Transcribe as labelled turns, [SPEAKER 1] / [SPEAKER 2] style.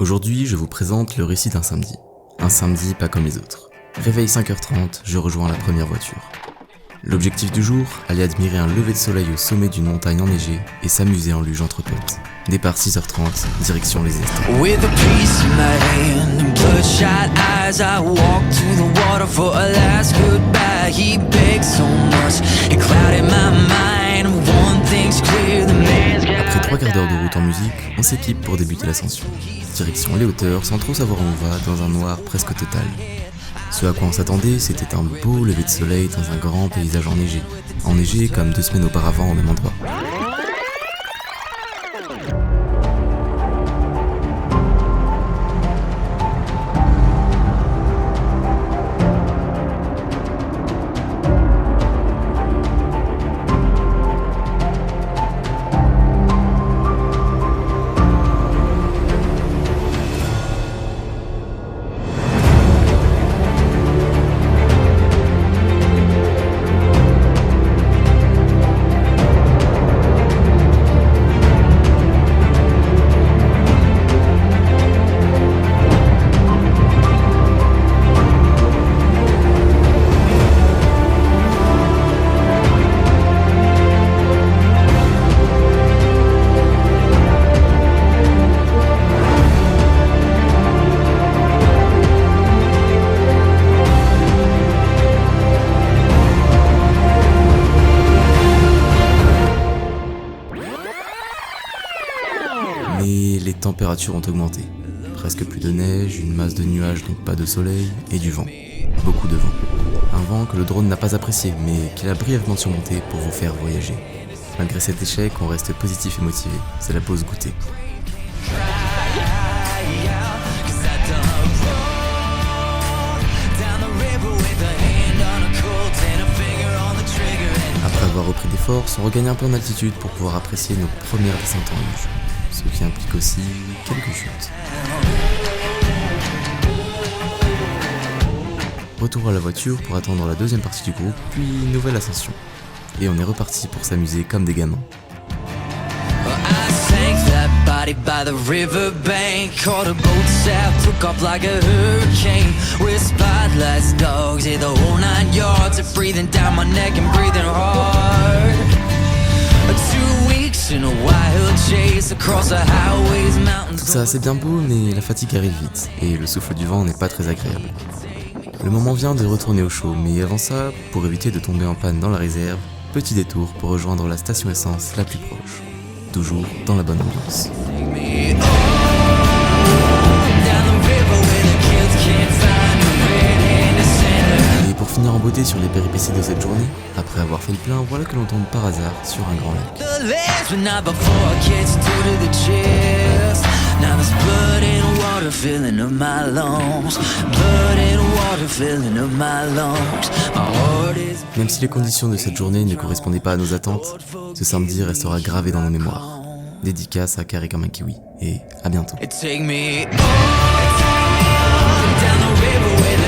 [SPEAKER 1] Aujourd'hui, je vous présente le récit d'un samedi. Un samedi pas comme les autres. Réveil 5h30, je rejoins la première voiture. L'objectif du jour, aller admirer un lever de soleil au sommet d'une montagne enneigée et s'amuser en luge entre potes. Départ 6h30, direction les Estrades.
[SPEAKER 2] With a piece in my hand and bloodshot eyes, I walk to the water for a last goodbye. He begged so much, it clouded my mind. One thing's clear, the man's got.
[SPEAKER 1] Après 3 quarts d'heure de route en musique, on s'équipe pour débuter l'ascension. Direction les hauteurs, sans trop savoir où on va, dans un noir presque total. Ce à quoi on s'attendait, c'était un beau lever de soleil dans un grand paysage enneigé. Enneigé comme 2 semaines auparavant au même endroit. Mais les températures ont augmenté. Presque plus de neige, une masse de nuages donc pas de soleil, et du vent. Beaucoup de vent. Un vent que le drone n'a pas apprécié, mais qu'il a brièvement surmonté pour vous faire voyager. Malgré cet échec, on reste positif et motivé. C'est la pause goûter. Après avoir repris des forces, on regagne un peu en altitude pour pouvoir apprécier nos premières descentes en luge. Ce qui implique aussi quelques chutes. Retour à la voiture pour attendre la deuxième partie du groupe, puis nouvelle ascension. Et on est reparti pour s'amuser comme des gamins.
[SPEAKER 2] I sank that body by the riverbank. Caught a boat south, took off like a hurricane. With spotlights, dogs, yeah, the whole 9 yards. Are breathing down my neck and breathing hard. 2 weeks in a wild chase across the highways, mountains.
[SPEAKER 1] Tout ça c'est bien beau, mais la fatigue arrive vite, et le souffle du vent n'est pas très agréable. Le moment vient de retourner au chaud, mais avant ça, pour éviter de tomber en panne dans la réserve, petit détour pour rejoindre la station essence la plus proche. Toujours dans la bonne ambiance. Et pour finir en beauté sur les péripéties de cette journée, après avoir fait le plein, voilà que l'on tombe par hasard sur un grand lac. Même si les conditions de cette journée ne correspondaient pas à nos attentes, ce samedi restera gravé dans nos mémoires. Dédicace à Carré comme un kiwi, et à bientôt.
[SPEAKER 2] Take me down the river with